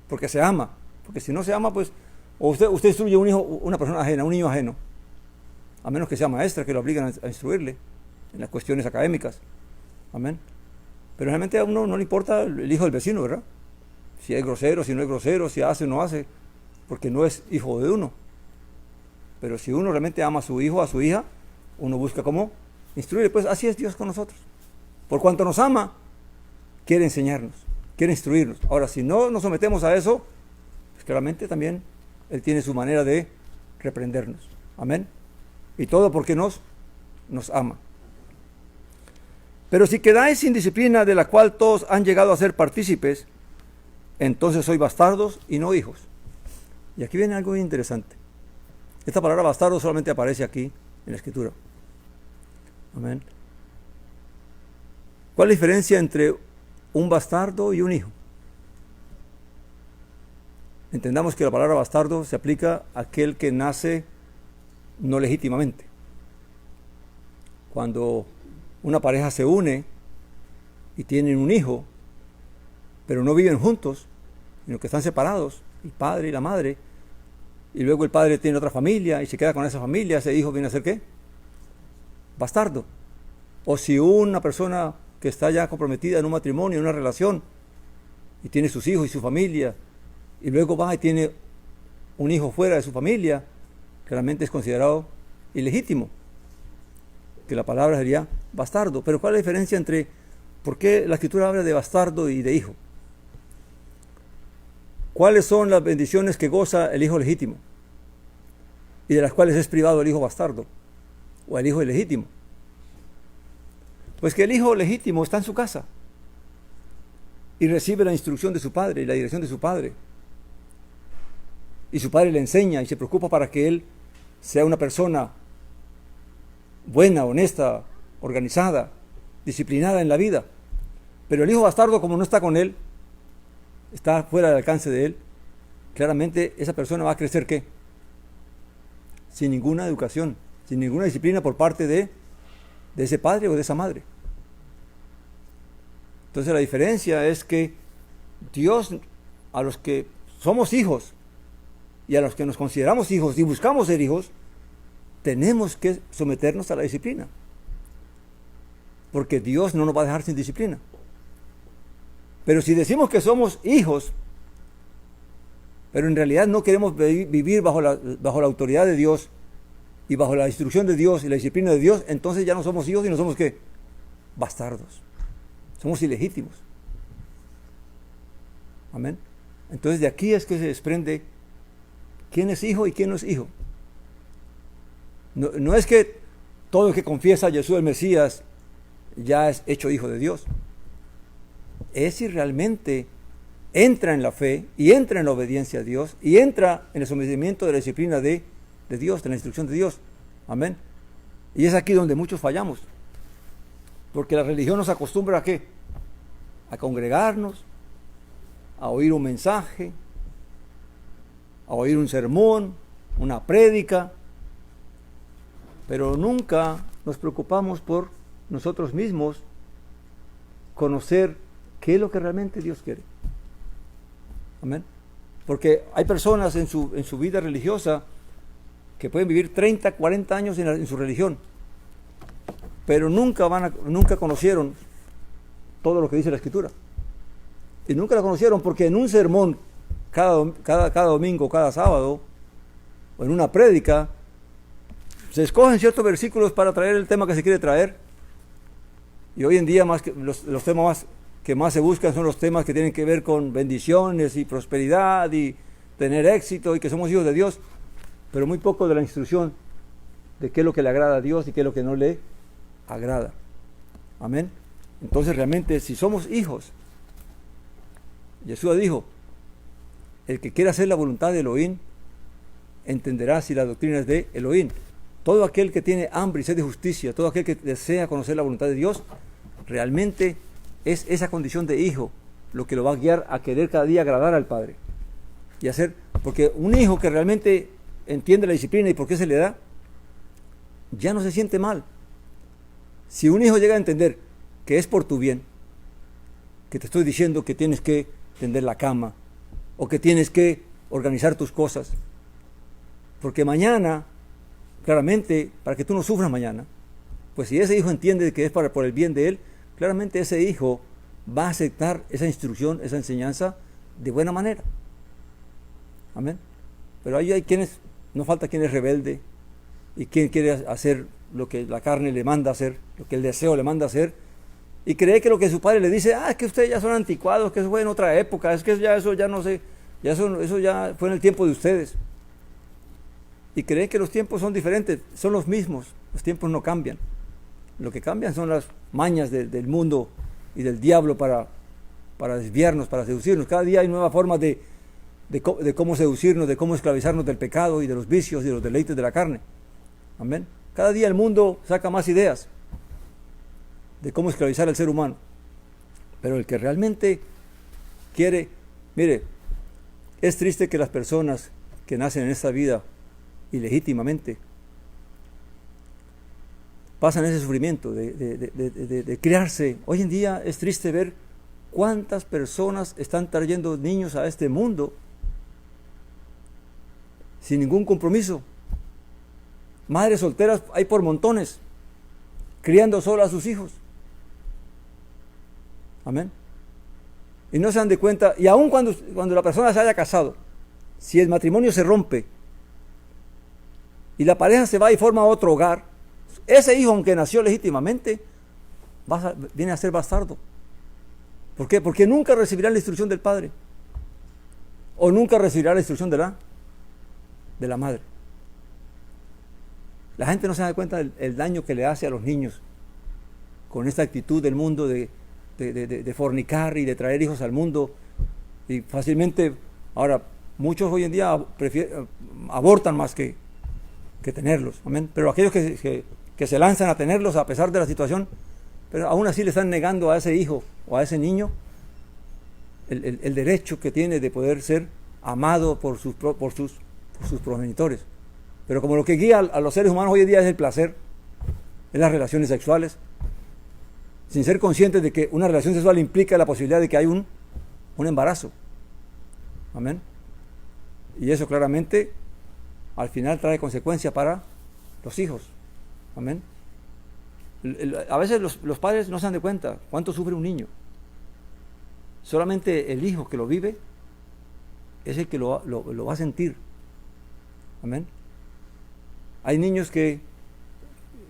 porque se ama, porque si no se ama, pues, o usted instruye a un hijo, una persona ajena, un niño ajeno, a menos que sea maestra que lo obligan a instruirle en las cuestiones académicas. Amén. Pero realmente a uno no le importa el hijo del vecino, ¿verdad? Si es grosero, si no es grosero, si hace o no hace, porque no es hijo de uno. Pero si uno realmente ama a su hijo, a su hija, uno busca cómo instruirle. Pues así es Dios con nosotros. Por cuanto nos ama, quiere enseñarnos, quiere instruirnos. Ahora, si no nos sometemos a eso, pues claramente también Él tiene su manera de reprendernos. Amén. Y todo porque nos ama. Pero si quedáis sin disciplina de la cual todos han llegado a ser partícipes, entonces sois bastardos y no hijos. Y aquí viene algo interesante. Esta palabra bastardo solamente aparece aquí en la Escritura. Amén. ¿Cuál es la diferencia entre un bastardo y un hijo? Entendamos que la palabra bastardo se aplica a aquel que nace no legítimamente. Cuando una pareja se une y tienen un hijo, pero no viven juntos, sino que están separados, el padre y la madre, y luego el padre tiene otra familia y se queda con esa familia, ese hijo viene a ser ¿qué? Bastardo. O si una persona que está ya comprometida en un matrimonio, en una relación, y tiene sus hijos y su familia, y luego va y tiene un hijo fuera de su familia, claramente es considerado ilegítimo, que la palabra sería bastardo. Pero ¿cuál es la diferencia entre por qué la Escritura habla de bastardo y de hijo? ¿Cuáles son las bendiciones que goza el hijo legítimo y de las cuales es privado el hijo bastardo o el hijo ilegítimo? Pues que el hijo legítimo está en su casa y recibe la instrucción de su padre y la dirección de su padre, y su padre le enseña y se preocupa para que él sea una persona buena, honesta, organizada, disciplinada en la vida. Pero el hijo bastardo, como no está con él, está fuera del alcance de él, claramente esa persona va a crecer ¿qué? Sin ninguna educación, sin ninguna disciplina por parte de ese padre o de esa madre. Entonces la diferencia es que Dios, a los que somos hijos y a los que nos consideramos hijos y buscamos ser hijos, tenemos que someternos a la disciplina. porque Dios no nos va a dejar sin disciplina. Pero si decimos que somos hijos, pero en realidad no queremos vivir bajo la autoridad de Dios y bajo la instrucción de Dios y la disciplina de Dios, entonces ya no somos hijos y no somos ¿qué? Bastardos. Somos ilegítimos. Amén. Entonces de aquí es que se desprende quién es hijo y quién no es hijo. No es que todo el que confiesa a Jesús el Mesías ya es hecho hijo de Dios. Es si realmente entra en la fe y entra en la obediencia a Dios y entra en el sometimiento de la disciplina de Dios, de la instrucción de Dios. Amén. Y es aquí donde muchos fallamos. Porque la religión nos acostumbra ¿a qué? A congregarnos, a oír un mensaje, a oír un sermón, una prédica, pero nunca nos preocupamos por nosotros mismos conocer qué es lo que realmente Dios quiere. Amén. Porque hay personas en su vida religiosa que pueden vivir 30, 40 años en su religión, pero nunca conocieron todo lo que dice la Escritura. Y nunca la conocieron porque en un sermón, cada domingo, cada sábado, o en una prédica, se escogen ciertos versículos para traer el tema que se quiere traer. Y hoy en día los temas que más se buscan son los temas que tienen que ver con bendiciones y prosperidad y tener éxito y que somos hijos de Dios, pero muy poco de la instrucción de qué es lo que le agrada a Dios y qué es lo que no le agrada. Amén. Entonces realmente si somos hijos, Jesús dijo, el que quiera hacer la voluntad de Elohim entenderá si la doctrina es de Elohim. Todo aquel que tiene hambre y sed de justicia, todo aquel que desea conocer la voluntad de Dios, realmente es esa condición de hijo lo que lo va a guiar a querer cada día agradar al Padre. Y hacer, porque un hijo que realmente entiende la disciplina y por qué se le da, ya no se siente mal. Si un hijo llega a entender que es por tu bien, que te estoy diciendo que tienes que tender la cama, o que tienes que organizar tus cosas, porque mañana, claramente, para que tú no sufras mañana, pues si ese hijo entiende que es por el bien de él, claramente ese hijo va a aceptar esa instrucción, esa enseñanza de buena manera. Amén. Pero ahí hay quienes, no falta quien es rebelde y quien quiere hacer lo que la carne le manda hacer, lo que el deseo le manda hacer, y cree que lo que su padre le dice, es que ustedes ya son anticuados, que eso fue en otra época, es que ya eso ya no sé, ya eso ya fue en el tiempo de ustedes. Y creen que los tiempos son diferentes, son los mismos, los tiempos no cambian. Lo que cambian son las mañas del mundo y del diablo para desviarnos, para seducirnos. Cada día hay nuevas formas de cómo seducirnos, de cómo esclavizarnos del pecado y de los vicios y de los deleites de la carne. Amén. Cada día el mundo saca más ideas de cómo esclavizar al ser humano. Pero el que realmente quiere, mire, es triste que las personas que nacen en esta vida ilegítimamente pasan ese sufrimiento de criarse. Hoy en día es triste ver cuántas personas están trayendo niños a este mundo sin ningún compromiso. Madres solteras hay por montones, criando solo a sus hijos. Amén. Y no se dan de cuenta, y aun cuando la persona se haya casado, si el matrimonio se rompe y la pareja se va y forma otro hogar, ese hijo, aunque nació legítimamente, viene a ser bastardo. ¿Por qué? Porque nunca recibirá la instrucción del padre, o nunca recibirá la instrucción de la madre. La gente no se da cuenta del daño que le hace a los niños con esta actitud del mundo de fornicar y de traer hijos al mundo, y fácilmente, ahora, muchos hoy en día abortan más que tenerlos, amén. Pero aquellos que se lanzan a tenerlos a pesar de la situación, pero aún así le están negando a ese hijo o a ese niño el derecho que tiene de poder ser amado por sus progenitores. Pero como lo que guía a los seres humanos hoy en día es el placer, es las relaciones sexuales, sin ser conscientes de que una relación sexual implica la posibilidad de que hay un embarazo. Amén. Y eso claramente al final trae consecuencias para los hijos. Amén. A veces los padres no se dan de cuenta cuánto sufre un niño. Solamente el hijo que lo vive es el que lo va a sentir. Amén. Hay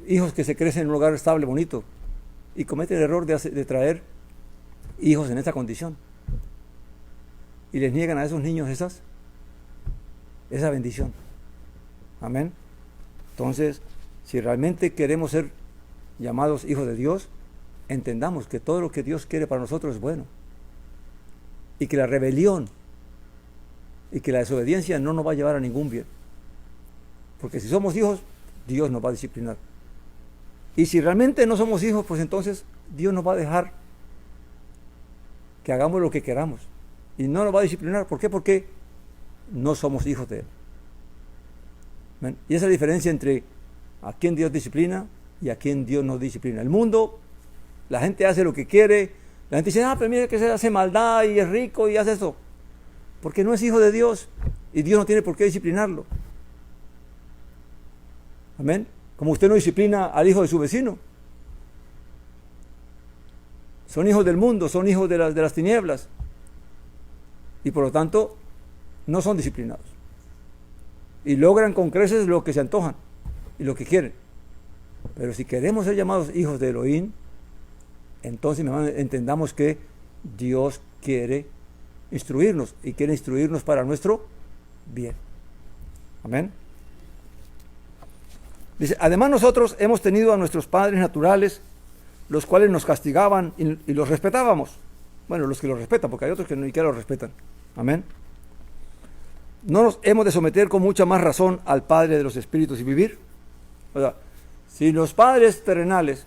hijos que se crecen en un lugar estable, bonito, y cometen el error de traer hijos en esta condición. Y les niegan a esos niños esa bendición. Amén. Entonces, si realmente queremos ser llamados hijos de Dios, entendamos que todo lo que Dios quiere para nosotros es bueno. Y que la rebelión y que la desobediencia no nos va a llevar a ningún bien. Porque si somos hijos, Dios nos va a disciplinar. Y si realmente no somos hijos, pues entonces Dios nos va a dejar que hagamos lo que queramos. Y no nos va a disciplinar. ¿Por qué? Porque no somos hijos de Él. ¿Ven? Y esa es la diferencia entre a quien Dios disciplina y a quien Dios no disciplina. El mundo, la gente hace lo que quiere. La gente dice, pero mira que se hace maldad y es rico y hace eso. Porque no es hijo de Dios y Dios no tiene por qué disciplinarlo. Amén. Como usted no disciplina al hijo de su vecino. Son hijos del mundo, son hijos de las tinieblas. Y por lo tanto, no son disciplinados. Y logran con creces lo que se antojan y lo que quieren. Pero si queremos ser llamados hijos de Elohim, entonces entendamos que Dios quiere instruirnos y quiere instruirnos para nuestro bien. Amén. Dice, además nosotros hemos tenido a nuestros padres naturales, los cuales nos castigaban y los respetábamos. Bueno, los que los respetan, porque hay otros que ni siquiera los respetan. Amén. No nos hemos de someter con mucha más razón al Padre de los Espíritus y vivir. O sea, si los padres terrenales,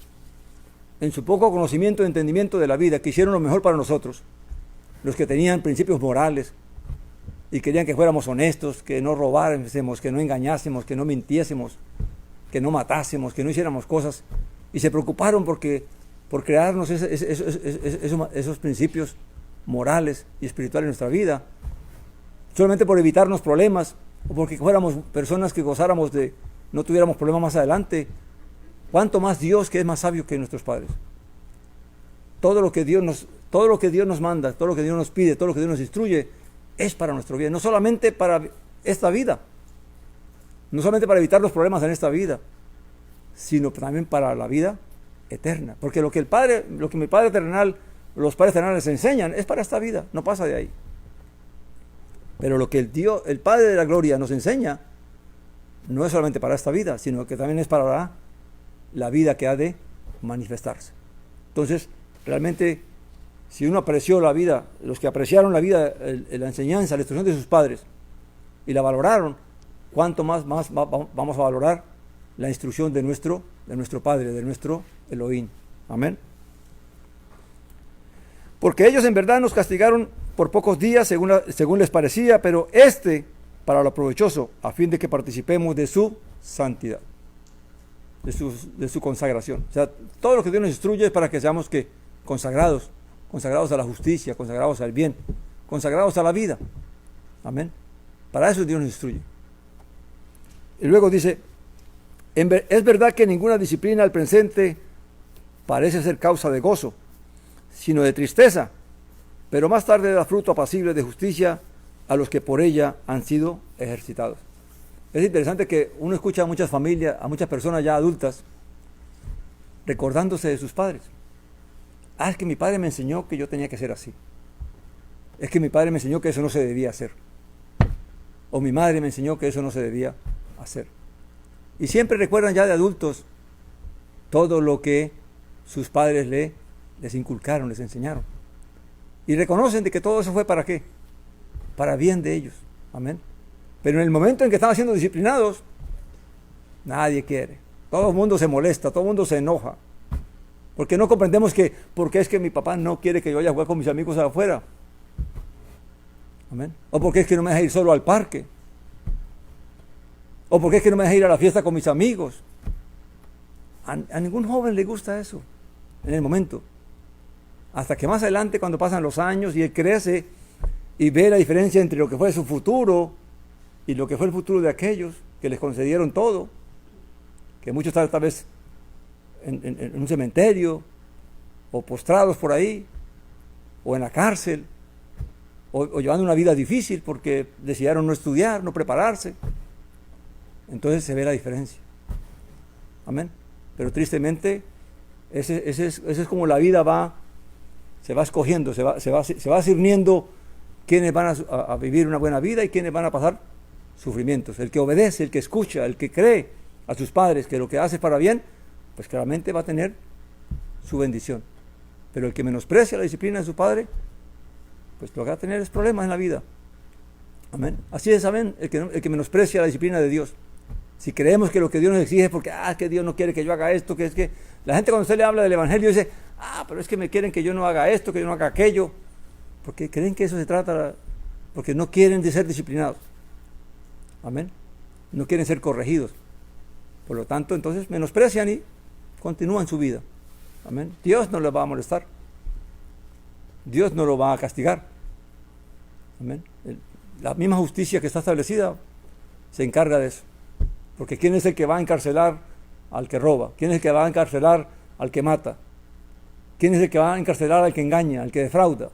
en su poco conocimiento y entendimiento de la vida, quisieron lo mejor para nosotros, los que tenían principios morales y querían que fuéramos honestos, que no robáramos, que no engañásemos, que no mintiésemos, que no matásemos, que no hiciéramos cosas, y se preocuparon por crearnos esos principios morales y espirituales en nuestra vida, solamente por evitarnos problemas, o porque fuéramos personas que gozáramos no tuviéramos problemas más adelante. ¿Cuánto más Dios, que es más sabio que nuestros padres? Todo lo que Dios nos manda, todo lo que Dios nos pide, todo lo que Dios nos instruye, es para nuestro bien, no solamente para esta vida, no solamente para evitar los problemas en esta vida, sino también para la vida eterna. Porque lo que mi Padre terrenal, los padres terrenales enseñan, es para esta vida, no pasa de ahí. Pero lo que el Padre de la Gloria nos enseña, no es solamente para esta vida, sino que también es para la vida que ha de manifestarse. Entonces, realmente, si uno apreció la vida, los que apreciaron la vida, la enseñanza, la instrucción de sus padres, y la valoraron, ¿cuánto más vamos a valorar la instrucción de nuestro Padre, de nuestro Elohim? Amén. Porque ellos en verdad nos castigaron por pocos días, según les parecía, pero para lo provechoso, a fin de que participemos de su santidad, de su consagración. O sea, todo lo que Dios nos instruye es para que seamos consagrados a la justicia, consagrados al bien, consagrados a la vida. Amén. Para eso Dios nos instruye. Y luego dice, es verdad que ninguna disciplina al presente parece ser causa de gozo, sino de tristeza, pero más tarde da fruto apacible de justicia a los que por ella han sido ejercitados. Es interesante que uno escucha a muchas familias, a muchas personas ya adultas, recordándose de sus padres. Es que mi padre me enseñó que yo tenía que ser así. Es que mi padre me enseñó que eso no se debía hacer. O mi madre me enseñó que eso no se debía hacer. Y siempre recuerdan ya de adultos todo lo que sus padres les inculcaron, les enseñaron. Y reconocen de que todo eso fue ¿para qué? Para bien de ellos. Amén. Pero en el momento en que están siendo disciplinados, nadie quiere. Todo el mundo se molesta, todo el mundo se enoja. Porque no comprendemos porque es que mi papá no quiere que yo vaya a jugar con mis amigos afuera. Amén. O porque es que no me deja ir solo al parque. O porque es que no me deja ir a la fiesta con mis amigos. A ningún joven le gusta eso en el momento. Hasta que más adelante, cuando pasan los años y él crece y ve la diferencia entre lo que fue su futuro y lo que fue el futuro de aquellos que les concedieron todo, que muchos tal vez en un cementerio, o postrados por ahí, o en la cárcel, o llevando una vida difícil porque decidieron no estudiar, no prepararse. Entonces se ve la diferencia. Amén. Pero tristemente, ese es como la vida se va escogiendo, se va discerniendo quiénes van a vivir una buena vida y quiénes van a pasar sufrimientos. El que obedece, el que escucha, el que cree a sus padres que lo que hace para bien, pues claramente va a tener su bendición. Pero el que menosprecia la disciplina de su padre, pues lo que va a tener es problemas en la vida. Amén. Así es, ¿saben? El que menosprecia la disciplina de Dios. Si creemos que lo que Dios nos exige es porque, que Dios no quiere que yo haga esto, que es que la gente cuando usted le habla del evangelio dice, pero es que me quieren que yo no haga esto, que yo no haga aquello, porque creen que eso se trata, porque no quieren de ser disciplinados. Amén. No quieren ser corregidos. Por lo tanto, entonces menosprecian y continúan su vida. Amén. Dios no les va a molestar. Dios no lo va a castigar. Amén. La misma justicia que está establecida se encarga de eso. Porque ¿quién es el que va a encarcelar al que roba? ¿Quién es el que va a encarcelar al que mata? ¿Quién es el que va a encarcelar al que engaña, al que defrauda?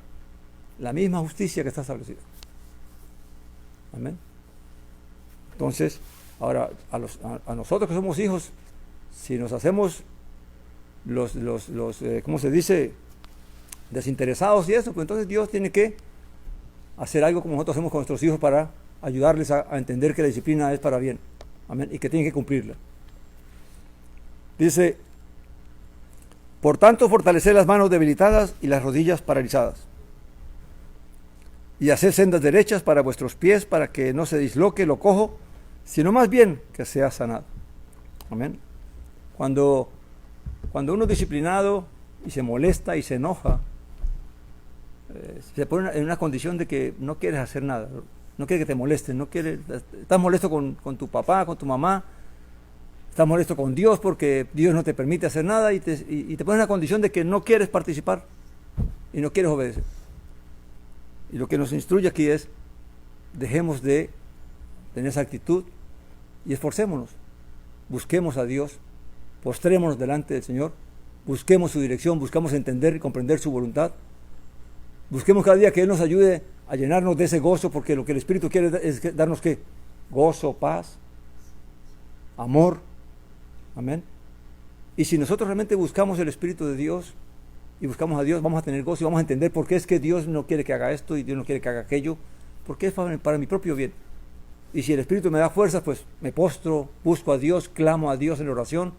La misma justicia que está establecida. Amén. Entonces, ahora, a nosotros que somos hijos, si nos hacemos ¿cómo se dice? Desinteresados y eso, pues entonces Dios tiene que hacer algo como nosotros hacemos con nuestros hijos para ayudarles a entender que la disciplina es para bien. Amén. Y que tienen que cumplirla. Dice, por tanto, fortalecer las manos debilitadas y las rodillas paralizadas. Y hacer sendas derechas para vuestros pies, para que no se disloque lo cojo, sino más bien que sea sanado. Amén. Cuando uno es disciplinado y se molesta y se enoja, se pone en una condición de que no quieres hacer nada, no quieres que te molesten, estás molesto con tu papá, con tu mamá, estás molesto con Dios porque Dios no te permite hacer nada y te pone en una condición de que no quieres participar y no quieres obedecer. Y lo que nos instruye aquí es, dejemos de tener esa actitud y esforcémonos, busquemos a Dios, postrémonos delante del Señor, busquemos su dirección, buscamos entender y comprender su voluntad, busquemos cada día que Él nos ayude a llenarnos de ese gozo, porque lo que el Espíritu quiere es darnos ¿qué? Gozo, paz, amor. Amén. Y si nosotros realmente buscamos el Espíritu de Dios y buscamos a Dios, vamos a tener gozo y vamos a entender por qué es que Dios no quiere que haga esto y Dios no quiere que haga aquello, porque es para mi propio bien. Y si el Espíritu me da fuerzas, pues me postro, busco a Dios, clamo a Dios en oración,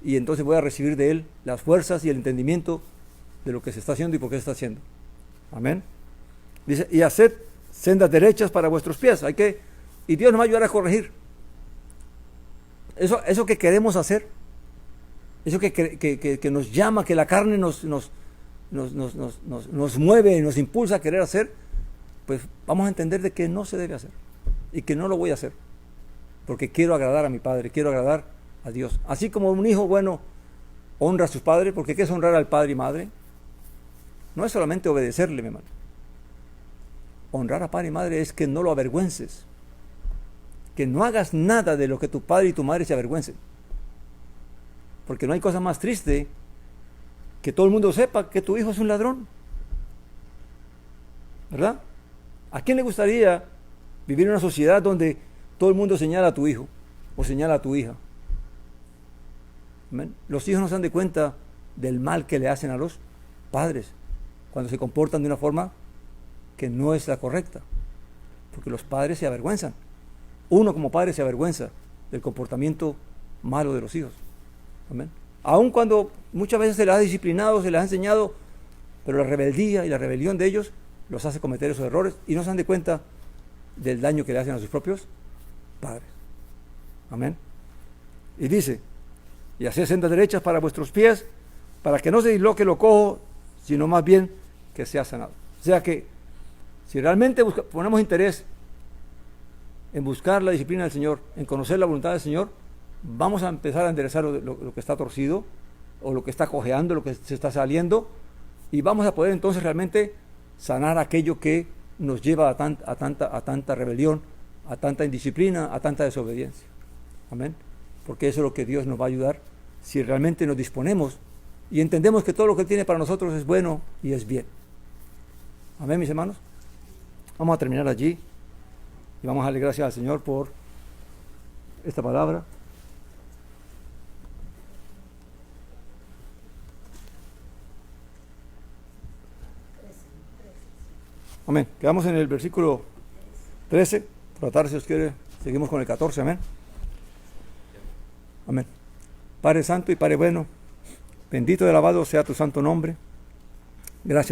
y entonces voy a recibir de Él las fuerzas y el entendimiento de lo que se está haciendo y por qué se está haciendo. Amén. Dice, y haced sendas derechas para vuestros pies. Y Dios nos va a ayudar a corregir. Eso que queremos hacer, eso que nos llama, que la carne nos mueve y nos impulsa a querer hacer, pues vamos a entender de que no se debe hacer y que no lo voy a hacer, porque quiero agradar a mi Padre, quiero agradar a Dios. Así como un hijo bueno honra a sus padres, porque ¿qué es honrar al padre y madre? No es solamente obedecerle, mi hermano. Honrar a padre y madre es que no lo avergüences, que no hagas nada de lo que tu padre y tu madre se avergüencen, porque no hay cosa más triste que todo el mundo sepa que tu hijo es un ladrón, ¿verdad? ¿A quién le gustaría vivir en una sociedad donde todo el mundo señala a tu hijo o señala a tu hija? ¿Amén? Los hijos no se dan de cuenta del mal que le hacen a los padres cuando se comportan de una forma que no es la correcta, porque los padres se avergüenzan. Uno como padre se avergüenza del comportamiento malo de los hijos. Amén. Aun cuando muchas veces se les ha disciplinado, se les ha enseñado, pero la rebeldía y la rebelión de ellos los hace cometer esos errores y no se dan de cuenta del daño que le hacen a sus propios padres. Amén. Y dice, y haced sendas derechas para vuestros pies, para que no se disloque lo cojo, sino más bien que sea sanado. O sea que si realmente ponemos interés en buscar la disciplina del Señor, en conocer la voluntad del Señor, vamos a empezar a enderezar lo que está torcido, o lo que está cojeando, lo que se está saliendo, y vamos a poder entonces realmente sanar aquello que nos lleva a tanta rebelión, a tanta indisciplina, a tanta desobediencia. Amén. Porque eso es lo que Dios nos va a ayudar si realmente nos disponemos y entendemos que todo lo que Él tiene para nosotros es bueno y es bien. Amén, mis hermanos. Vamos a terminar allí y vamos a darle gracias al Señor por esta palabra. Amén. Quedamos en el versículo 13. Tratar, si os quiere, seguimos con el 14. Amén. Amén. Padre Santo y Padre bueno, bendito y alabado sea tu santo nombre. Gracias.